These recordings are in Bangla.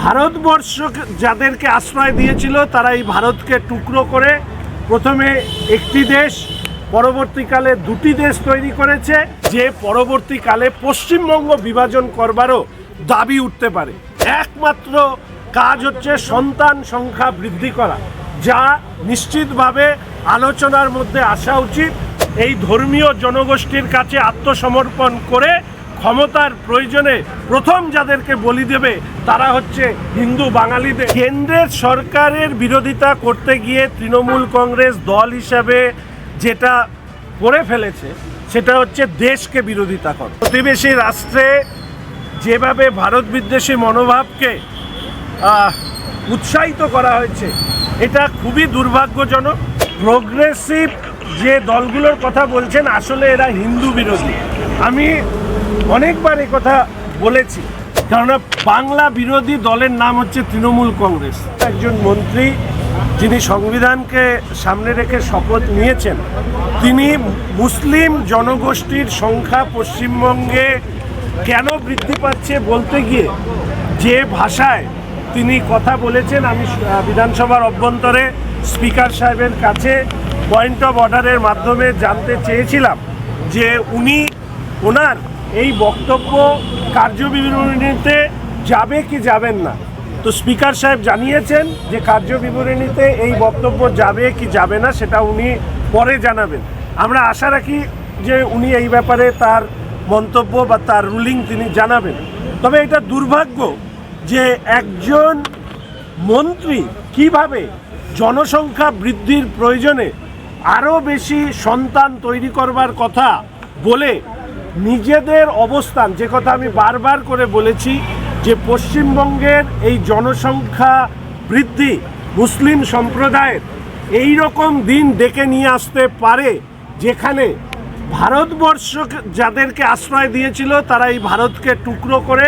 ভারতবর্ষ যাদেরকে আশ্রয় দিয়েছিল তারা এই ভারতকে টুকরো করে প্রথমে একটি দেশ, পরবর্তীকালে দুটি দেশ তৈরি করেছে, যে পরবর্তীকালে পশ্চিমবঙ্গ বিভাজন করবারও দাবি উঠতে পারে। একমাত্র কাজ হচ্ছে সন্তান সংখ্যা বৃদ্ধি করা, যা নিশ্চিতভাবে আলোচনার মধ্যে আসা উচিত। এই ধর্মীয় জনগোষ্ঠীর কাছে আত্মসমর্পণ করে ক্ষমতার প্রয়োজনে প্রথম যাদেরকে বলি দেবে তারা হচ্ছে হিন্দু বাঙালিদের। কেন্দ্রের সরকারের বিরোধিতা করতে গিয়ে তৃণমূল কংগ্রেস দল হিসাবে যেটা করে ফেলেছে সেটা হচ্ছে দেশকে বিরোধিতা করা। প্রতিবেশী রাষ্ট্রে যেভাবে ভারত বিদ্বেষী মনোভাবকে উৎসাহিত করা হয়েছে এটা খুবই দুর্ভাগ্যজনক। প্রোগ্রেসিভ যে দলগুলোর কথা বলছেন আসলে এরা হিন্দু বিরোধী। আমি অনেকবার এই কথা বলেছি, কেননা বাংলা বিরোধী দলের নাম হচ্ছে তৃণমূল কংগ্রেস। একজন মন্ত্রী যিনি সংবিধানকে সামনে রেখে শপথ নিয়েছেন, তিনি মুসলিম জনগোষ্ঠীর সংখ্যা পশ্চিমবঙ্গে কেন বৃদ্ধি পাচ্ছে বলতে গিয়ে যে ভাষায় তিনি কথা বলেছেন, আমি বিধানসভার অভ্যন্তরে স্পিকার সাহেবের কাছে পয়েন্ট অফ অর্ডারের মাধ্যমে জানতে চেয়েছিলাম যে উনি ওনার এই বক্তব্য কার্যবিবরণীতে যাবে কি যাবেন না। তো স্পিকার সাহেব জানিয়েছেন যে কার্যবিবরণীতে এই বক্তব্য যাবে কি যাবে না সেটা উনি পরে জানাবেন। আমরা আশা রাখি যে উনি এই ব্যাপারে তার মন্তব্য বা তার রুলিং তিনি জানাবেন। তবে এটা দুর্ভাগ্য যে একজন মন্ত্রী কিভাবে জনসংখ্যা বৃদ্ধির প্রয়োজনে আরও বেশি সন্তান তৈরি করবার কথা বলে নিজেদের অবস্থান, যে কথা আমি বারবার করে বলেছি যে পশ্চিমবঙ্গের এই জনসংখ্যা বৃদ্ধি মুসলিম সম্প্রদায়ের এই রকম দিন ডেকে নিয়ে আসতে পারে যেখানে ভারতবর্ষ যাদেরকে আশ্রয় দিয়েছিল তারা এই ভারতকে টুকরো করে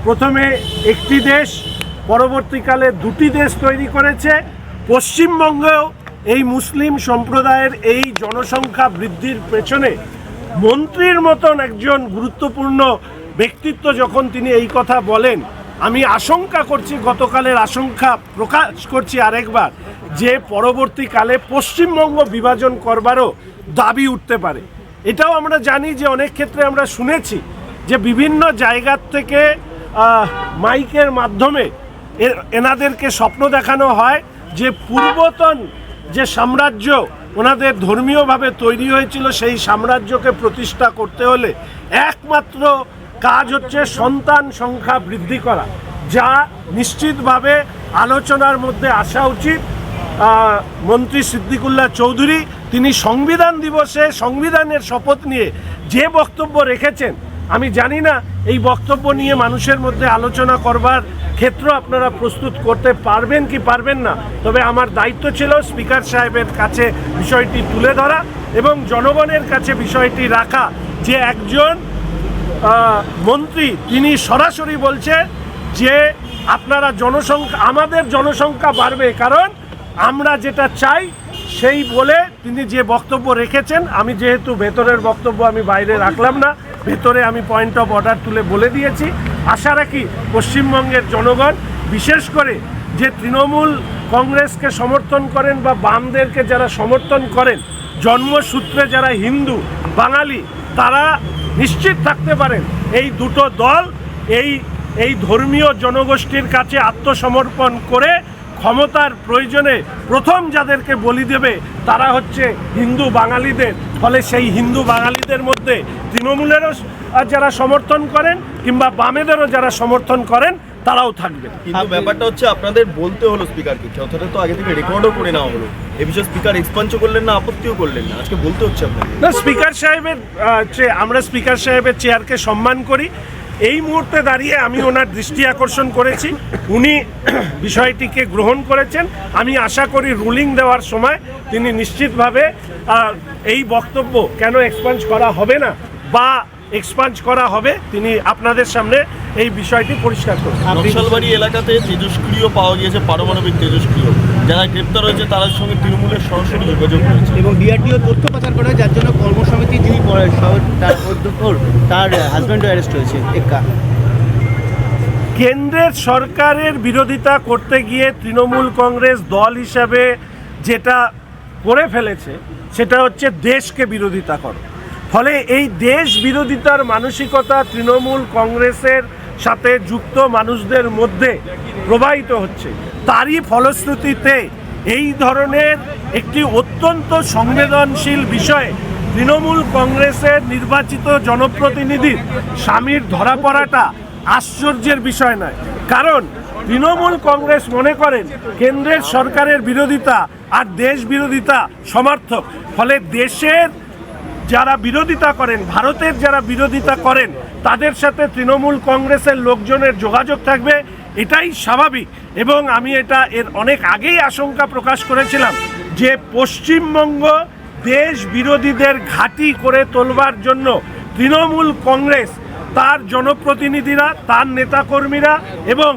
প্রথমে একটি দেশ, পরবর্তীকালে দুটি দেশ তৈরি করেছে। পশ্চিমবঙ্গেও এই মুসলিম সম্প্রদায়ের এই জনসংখ্যা বৃদ্ধির পেছনে মন্ত্রীর মতন একজন গুরুত্বপূর্ণ ব্যক্তিত্ব যখন তিনি এই কথা বলেন, আমি আশঙ্কা করছি, গতকালের আশঙ্কা প্রকাশ করছি আরেকবার, যে পরবর্তীকালে পশ্চিমবঙ্গ বিভাজন করবারও দাবি উঠতে পারে। এটাও আমরা জানি যে অনেক ক্ষেত্রে আমরা শুনেছি যে বিভিন্ন জায়গার থেকে মাইকের মাধ্যমে এনাদেরকে স্বপ্ন দেখানো হয় যে পূর্বতন যে সাম্রাজ্য ওনাদের ধর্মীয়ভাবে তৈরি হয়েছিল সেই সাম্রাজ্যকে প্রতিষ্ঠা করতে হলে একমাত্র কাজ হচ্ছে সন্তান সংখ্যা বৃদ্ধি করা, যা নিশ্চিতভাবে আলোচনার মধ্যে আসা উচিত। মন্ত্রী সিদ্দিকুল্লাহ চৌধুরী তিনি সংবিধান দিবসে সংবিধানের শপথ নিয়ে যে বক্তব্য রেখেছেন, আমি জানি না এই বক্তব্য নিয়ে মানুষের মধ্যে আলোচনা করবার ক্ষেত্র আপনারা প্রস্তুত করতে পারবেন কি পারবেন না। তবে আমার দায়িত্ব ছিল স্পিকার সাহেবের কাছে বিষয়টি তুলে ধরা এবং জনগণের কাছে বিষয়টি রাখা যে একজন মন্ত্রী তিনি সরাসরি বলছে যে আপনারা আমাদের জনসংখ্যা বাড়বে, কারণ আমরা যেটা চাই সেই বলে তিনি যে বক্তব্য রেখেছেন। আমি যেহেতু ভেতরের বক্তব্য আমি বাইরে রাখলাম না, ভেতরে আমি পয়েন্ট অফ অর্ডার তুলে বলে দিয়েছি। আশা রাখি পশ্চিমবঙ্গের জনগণ, বিশেষ করে যে তৃণমূল কংগ্রেসকে সমর্থন করেন বা বামদেরকে যারা সমর্থন করেন, জন্মসূত্রে যারা হিন্দু বাঙালি, তারা নিশ্চিত থাকতে পারেন এই দুটো দল এই ধর্মীয় জনগোষ্ঠীর কাছে আত্মসমর্পণ করে ক্ষমতার প্রয়োজনে প্রথম যাদেরকে বলি দেবে তারা হচ্ছে হিন্দু বাঙালিদের। ফলে সেই হিন্দু বাঙালিদের মধ্যে তৃণমূলেরও যারা সমর্থন করেন কিংবা বামেদেরও যারা সমর্থন করেন তারাও থাকবে। কিন্তু ব্যাপারটা হচ্ছে আপনাদের বলতে হলো স্পিকারকে, যতটা তো আগে থেকে রেকর্ডও করে নেওয়া হলো, এ বিষয়ে স্পিকার এক্সপান্সও করলেন না, আপত্তিও করলেন না, আজকে বলতে হচ্ছে আপনাদের। না, স্পিকার সাহেবের আমরা স্পিকার সাহেবের চেয়ারকে সম্মান করি। এই মুহূর্তে দাঁড়িয়ে আমি ওনার দৃষ্টি আকর্ষণ করেছি, উনি বিষয়টিকে গ্রহণ করেছেন। আমি আশা করি রুলিং দেওয়ার সময় তিনি নিশ্চিতভাবে এই বক্তব্য কেন এক্সপান্স করা হবে না বা এক্সপান্স করা হবে তিনি আপনাদের সামনে এই বিষয়টি পরিষ্কার করবেন। নকশালবাড়ি এলাকাতে তেজস্ক্রিয় পাওয়া গিয়েছে, পারমাণবিক তেজস্ক্রিয়। যারা গ্রেপ্তার হয়েছে তাদের সঙ্গে তৃণমূলের সরাসরি যোগাযোগ রয়েছে এবং বিআরটিও তথ্য পাচার করে, যার জন্য কর্মসমিতি যিনি তার অধ্যক্ষ তার হাজব্যান্ডও অ্যারেস্ট হয়েছে। কেন্দ্রের সরকারের বিরোধিতা করতে গিয়ে তৃণমূল কংগ্রেস দল হিসাবে যেটা করে ফেলেছে সেটা হচ্ছে দেশকে বিরোধিতা করো। ফলে এই দেশ বিরোধিতার মানসিকতা তৃণমূল কংগ্রেসের সাথে যুক্ত মানুষদের মধ্যে প্রবাহিত হচ্ছে। তারই ফলশ্রুতিতে এই ধরনের একটি অত্যন্ত সংবেদনশীল বিষয়ে তৃণমূল কংগ্রেসের নির্বাচিত জনপ্রতিনিধির স্বামীর ধরা পড়াটা আশ্চর্যের বিষয় নয়। কারণ তৃণমূল কংগ্রেস মনে করেন কেন্দ্রের সরকারের বিরোধিতা আর দেশ বিরোধিতা সমার্থক। ফলে দেশের যারা বিরোধিতা করেন, ভারতের যারা বিরোধিতা করেন, তাদের সাথে তৃণমূল কংগ্রেসের লোকজনের যোগাযোগ থাকবে, এটাই স্বাভাবিক। এবং আমি এর অনেক আগেই আশঙ্কা প্রকাশ করেছিলাম যে পশ্চিমবঙ্গ দেশ বিরোধীদের ঘাঁটি করে তোলবার জন্য তৃণমূল কংগ্রেস, তার জনপ্রতিনিধিরা, তার নেতাকর্মীরা এবং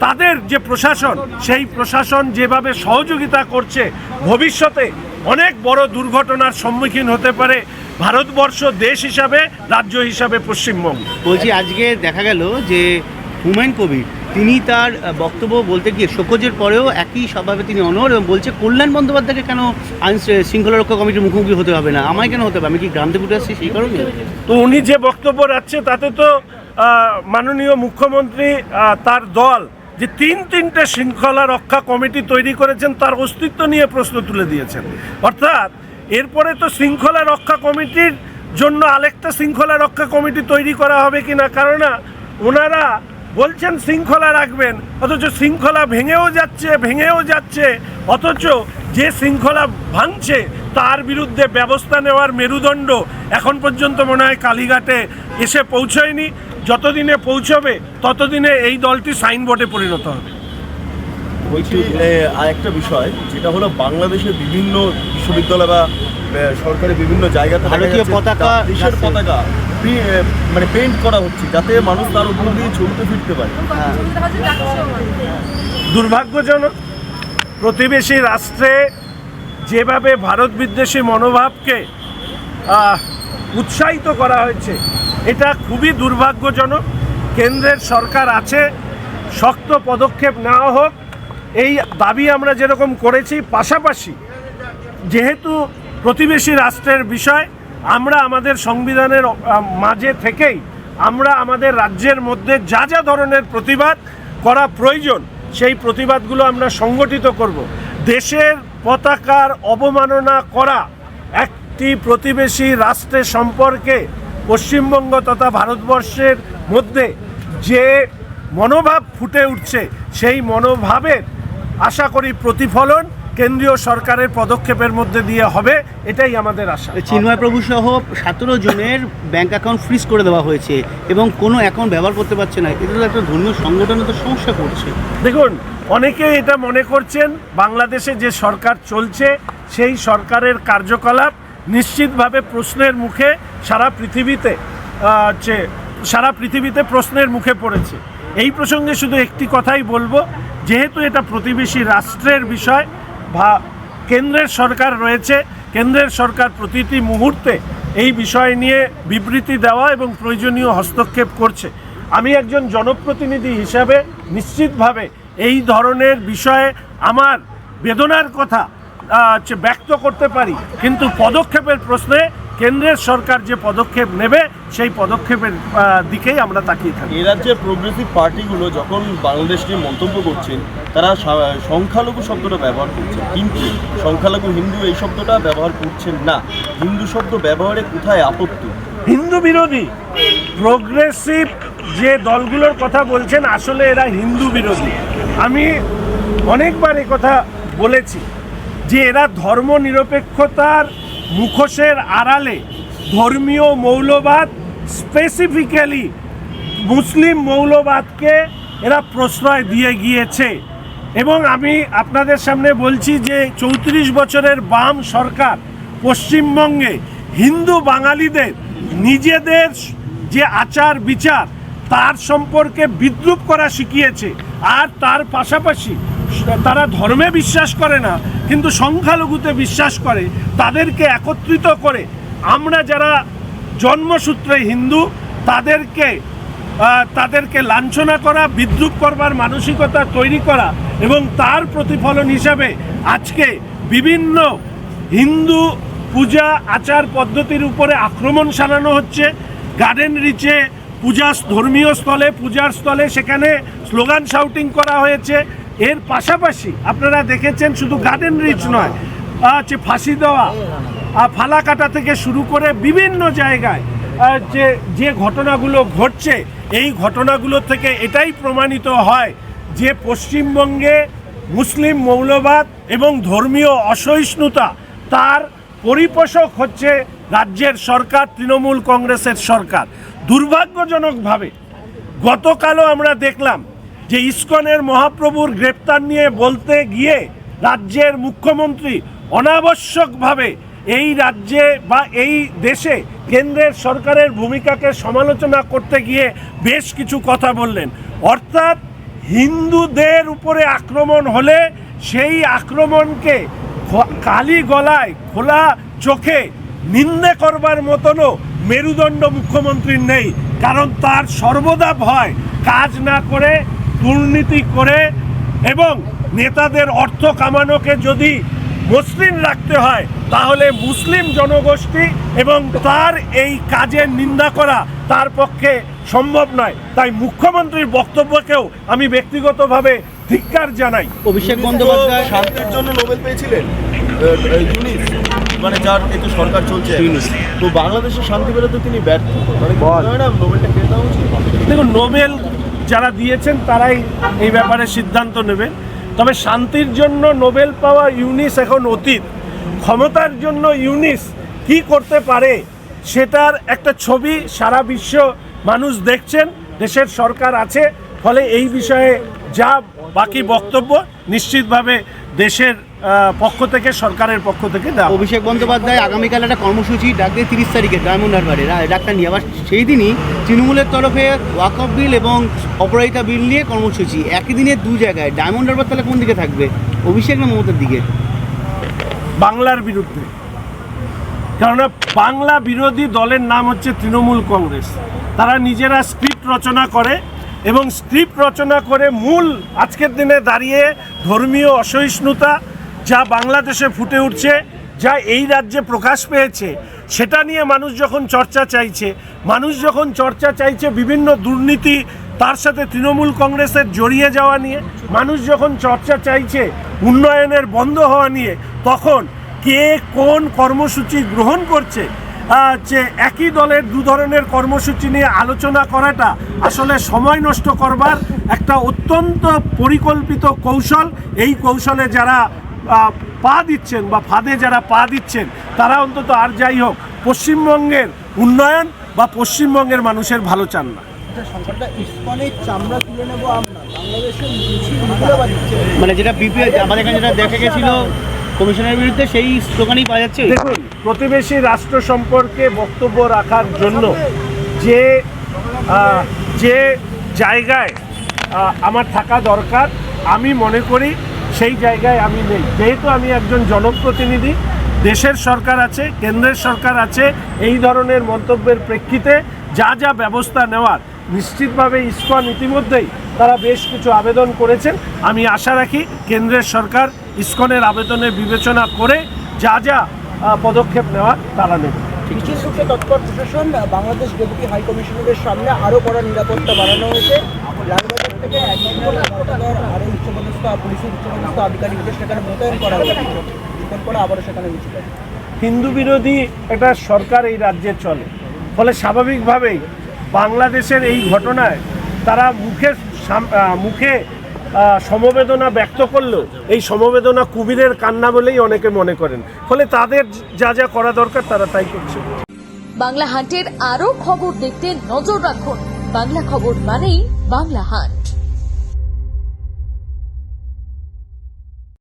তাদের যে প্রশাসন, সেই প্রশাসন যেভাবে সহযোগিতা করছে, ভবিষ্যতে অনেক বড় দুর্ঘটনার সম্মুখীন হতে পারে ভারতবর্ষ দেশ হিসাবে, রাজ্য হিসাবে পশ্চিমবঙ্গ। বলছি, আজকে দেখা গেল যে হুমায়ুন কবির তিনি তার বক্তব্য বলতে গিয়ে শোকজের পরেও একই স্বভাবে তিনি অনড় এবং বলছে কল্যাণ বন্দ্যোপাধ্যায়কে কেন আইন শৃঙ্খলা রক্ষা কমিটির মুখোমুখি হতে হবে না, আমায় কেন হতে হবে, আমি কি গ্রাম থেকে উঠে আসছি সেই কারণে? তো উনি যে বক্তব্য রাখছে তাতে তো মাননীয় মুখ্যমন্ত্রী তার দল যে তিনটে শৃঙ্খলা রক্ষা কমিটি তৈরি করেছেন তার অস্তিত্ব নিয়ে প্রশ্ন তুলে দিয়েছেন। অর্থাৎ এরপরে তো শৃঙ্খলা রক্ষা কমিটির জন্য আরেকটা শৃঙ্খলা রক্ষা কমিটি তৈরি করা হবে কিনা, কারণ ওনারা বলছেন শৃঙ্খলা রাখবেন, অথচ শৃঙ্খলা ভেঙেও যাচ্ছে, অথচ যে শৃঙ্খলা ভাঙছে তার বিরুদ্ধে ব্যবস্থা নেওয়ার মেরুদণ্ড এখন পর্যন্ত মনে হয় কালীঘাটে এসে পৌঁছয়নি। যতদিনে পৌঁছবে ততদিনে এই দলটি সাইনবোর্ডে পরিণত হবে। বলছি আরেকটা বিষয়, যেটা হলো বাংলাদেশের বিভিন্ন বিশ্ববিদ্যালয় বা সরকারি বিভিন্ন জায়গাতে ভারতীয় পতাকা, দেশের পতাকা মানে পেইন্ট করা হচ্ছে যাতে মানুষ তার উপর দিয়ে চলতে ফিরতে পারে। দুর্ভাগ্যজনক। প্রতিবেশী রাষ্ট্রে যেভাবে ভারত বিদ্বেষী মনোভাবকে উৎসাহিত করা হয়েছে, এটা খুবই দুর্ভাগ্যজনক। কেন্দ্রের সরকার আছে, শক্ত পদক্ষেপ নেওয়া হোক, এই দাবি আমরা যেরকম করেছি। পাশাপাশি যেহেতু প্রতিবেশী রাষ্ট্রের বিষয়, আমরা আমাদের সংবিধানের মাঝে থেকেই আমরা আমাদের রাজ্যের মধ্যে যা ধরনের প্রতিবাদ করা প্রয়োজন সেই প্রতিবাদগুলো আমরা সংগঠিত করব। দেশের পতাকার অবমাননা করা একটি প্রতিবেশী রাষ্ট্রের সম্পর্কে পশ্চিমবঙ্গ তথা ভারতবর্ষের মধ্যে যে মনোভাব ফুটে উঠছে, সেই মনোভাবের আশা করি প্রতিফলন কেন্দ্রীয় সরকারের পদক্ষেপের মধ্যে দিয়ে হবে, এটাই আমাদের আশা। চিন্ময় প্রভু সহ 17 জনের ব্যাংক অ্যাকাউন্ট ফ্রিজ করে দেওয়া হয়েছে এবং কোনো অ্যাকাউন্ট ব্যবহার করতে পারছে না, এটা তো একটা ধর্মীয় সংগঠনে তো সমস্যা করছে। দেখুন, অনেকে এটা মনে করছেন বাংলাদেশে যে সরকার চলছে সেই সরকারের কার্যকলাপ নিশ্চিতভাবে প্রশ্নের মুখে সারা পৃথিবীতে প্রশ্নের মুখে পড়েছে। এই প্রসঙ্গে শুধু একটি কথাই বলবো, যেহেতু এটা প্রতিবেশী রাষ্ট্রের বিষয়, কেন্দ্রের সরকার রয়েছে, কেন্দ্রের সরকার প্রতিটি মুহূর্তে এই বিষয় নিয়ে বিবৃতি দেওয়া এবং প্রয়োজনীয় হস্তক্ষেপ করছে। আমি একজন জনপ্রতিনিধি হিসাবে নিশ্চিতভাবে এই ধরনের বিষয়ে আমার বেদনার কথা ব্যক্ত করতে পারি, কিন্তু পদক্ষেপের প্রশ্নে কেন্দ্রের সরকার যে পদক্ষেপ নেবে সেই পদক্ষেপের দিকেই আমরা তাকিয়ে থাকি। এই রাজ্যের প্রোগ্রেসিভ পার্টিগুলো যখন বাংলাদেশ নিয়ে মন্তব্য করছেন, তারা সংখ্যালঘু শব্দটা ব্যবহার করছেন, কিন্তু সংখ্যালঘু হিন্দু এই শব্দটা ব্যবহার করছেন না। হিন্দু শব্দ ব্যবহারে কোথায় আপত্তি? হিন্দু বিরোধী প্রোগ্রেসিভ যে দলগুলোর কথা বলছেন, আসলে এরা হিন্দু বিরোধী। আমি অনেকবার কথা বলেছি যে এরা ধর্মনিরপেক্ষতার মুখোশের আড়ালে ধর্মীয় মৌলবাদ, স্পেসিফিক্যালি মুসলিম মৌলবাদকে এরা প্রশ্রয় দিয়ে গিয়েছে। এবং আমি আপনাদের সামনে বলছি যে 34 বছরের বাম সরকার পশ্চিমবঙ্গে হিন্দু বাঙালিদের নিজেদের যে আচার বিচার তার সম্পর্কে বিদ্রূপ করা শিখিয়েছে। আর তার পাশাপাশি তারা ধর্মে বিশ্বাস করে না, কিন্তু সংখ্যালঘুতে বিশ্বাস করে। তাদেরকে একত্রিত করে আমরা যারা জন্মসূত্রে হিন্দু, তাদেরকে তাদেরকে লাঞ্ছনা করা, বিদ্রূপ করবার মানসিকতা তৈরি করা, এবং তার প্রতিফলন হিসাবে আজকে বিভিন্ন হিন্দু পূজা আচার পদ্ধতির উপরে আক্রমণ চালানো হচ্ছে। গার্ডেন রিচে ধর্মীয় স্থলে, পূজার স্থলে সেখানে স্লোগান শাউটিং করা হয়েছে। এর পাশাপাশি আপনারা দেখেছেন শুধু গার্ডেন রিচ নয়, ফাঁসি দেওয়া, ফালাকাটা থেকে শুরু করে বিভিন্ন জায়গায় যে ঘটনাগুলো ঘটছে, এই ঘটনাগুলো থেকে এটাই প্রমাণিত হয় যে পশ্চিমবঙ্গে মুসলিম মৌলবাদ এবং ধর্মীয় অসহিষ্ণুতা তার পরিপোষক হচ্ছে রাজ্যের সরকার, তৃণমূল কংগ্রেসের সরকার। দুর্ভাগ্যজনকভাবে গতকালও আমরা দেখলাম যে ইসকনের মহাপ্রভুর গ্রেপ্তার নিয়ে বলতে গিয়ে রাজ্যের মুখ্যমন্ত্রী অনাবশ্যকভাবে এই রাজ্যে বা এই দেশে কেন্দ্রের সরকারের ভূমিকাকে সমালোচনা করতে গিয়ে বেশ কিছু কথা বললেন। অর্থাৎ হিন্দুদের উপরে আক্রমণ হলে সেই আক্রমণকে কালি গলায় খোলা চোখে নিন্দে করবার মতনও মেরুদণ্ড মুখ্যমন্ত্রীর নেই, কারণ তার সর্বদা ভয় কাজ না করে, দুর্নীতি করে এবং নেতাদের অর্থ কামানোকে যদি মসৃণ রাখতে হয় তাহলে মুসলিম জনগোষ্ঠী এবং তার এই কাজের নিন্দা করা তার পক্ষে সম্ভব নয়। তাই মুখ্যমন্ত্রীর বক্তব্যকেও আমি ব্যক্তিগতভাবে ধিক্কার জানাই। অভিষেক বন্দ্যোপাধ্যায় শান্তির জন্য নোবেল পেয়েছিলেন, ইউনিস মানে যার এতে সরকার চলছে, তো বাংলাদেশে শান্তি পেতে তিনি ব্যর্থ, মানে নোবেলটা পেয়ে দেওয়া উচিত। দেখুন, নোবেল যারা দিয়েছেন তারাই এই ব্যাপারে সিদ্ধান্ত নেবেন। তবে শান্তির জন্য নোবেল পাওয়া ইউনিস এখন অতীত। ক্ষমতার জন্য ইউনিস কি করতে পারে সেটার একটা ছবি সারা বিশ্ব মানুষ দেখছেন, দেশের সরকার আছে, ফলে এই বিষয়ে যা বাকি বক্তব্য নিশ্চিতভাবে দেশের পক্ষ থেকে, সরকারের পক্ষ থেকে দেওয়া। অভিষেক বন্দ্যোপাধ্যায় আগামীকাল একটা কর্মসূচি ডাকবে 30 তারিখে ডায়মন্ড হারবারে ডাক্তার নিয়ে, আবার সেই দিনই তৃণমূলের তরফে ওয়াকফ বিল এবং অপরাজিতা বিল নিয়ে কর্মসূচি, একই দিনে দু জায়গায়। ডায়মন্ড হারবার তাহলে কোন দিকে থাকবে, অভিষেক না মমতার দিকে? বাংলার বিরুদ্ধে, কেননা বাংলা বিরোধী দলের নাম হচ্ছে তৃণমূল কংগ্রেস। তারা নিজেরা স্ক্রিপ্ট রচনা করে এবং স্ক্রিপ্ট রচনা করে মূল আজকের দিনে দাঁড়িয়ে ধর্মীয় অসহিষ্ণুতা যা বাংলাদেশে ফুটে উঠছে, যা এই রাজ্যে প্রকাশ পেয়েছে, সেটা নিয়ে মানুষ যখন চর্চা চাইছে বিভিন্ন দুর্নীতি, তার সাথে তৃণমূল কংগ্রেসের জড়িয়ে যাওয়া নিয়ে, মানুষ যখন চর্চা চাইছে উন্নয়নের বন্ধ হওয়া নিয়ে, তখন কে কোন কর্মসূচি গ্রহণ করছে, যে একই দলের দু ধরনের কর্মসূচি নিয়ে আলোচনা করাটা আসলে সময় নষ্ট করবার একটা অত্যন্ত পরিকল্পিত কৌশল। এই কৌশলে যারা পা দিচ্ছেন বা ফাঁদে যারা পা দিচ্ছেন তারা অন্তত আর যাই হোক পশ্চিমবঙ্গের উন্নয়ন বা পশ্চিমবঙ্গের মানুষের ভালো চান না। মানে যেটা বিপিএল আমাদের এখানে যেটা দেখা গেছিল কমিশনের বিরুদ্ধে, সেই স্লোগানই পাওয়া যাচ্ছে। দেখুন, প্রতিবেশী রাষ্ট্র সম্পর্কে বক্তব্য রাখার জন্য যে জায়গায় আমার থাকা দরকার, আমি মনে করি সেই জায়গায় আমি নেই। যেহেতু আমি একজন জনপ্রতিনিধি, দেশের সরকার আছে, কেন্দ্রের সরকার আছে, এই ধরনের মন্তব্যের প্রেক্ষিতে যা যা ব্যবস্থা নেওয়ার নিশ্চিতভাবে ইসকন ইতিমধ্যেই তারা বেশ কিছু আবেদন করেছেন। আমি আশা রাখি কেন্দ্রের সরকার ইসকনের আবেদনের বিবেচনা করে যা যা পদক্ষেপ নেওয়ার তারা নেবে। বিশেষরূপে তৎপর প্রশাসন, বাংলাদেশ ডেপুটি হাই কমিশনারের সামনে আরও কড়া নিরাপত্তা বাড়ানো হয়েছে। লালবাজার থেকে 1 লক্ষ টাকার আরও উচ্চপদস্থ পুলিশের উচ্চপদস্থ আধিকারিকদের সেখানে মোতায়েন করা হয়েছে। এরপর পরে আবারও সেখানে মিছিল। হিন্দু বিরোধী একটা সরকার এই রাজ্যে চলে, ফলে স্বাভাবিকভাবেই বাংলাদেশের এই ঘটনায় তারা মুখে সমবেদনা ব্যক্ত করলেও এই সমবেদনা কুমিরের কান্না বলেই অনেকে মনে করেন, ফলে তাদের যা যা করা দরকার তারা তাই করছে। বাংলা হান্টের আরও খবর দেখতে নজর রাখুন। বাংলা খবর মানেই বাংলা হান্ট।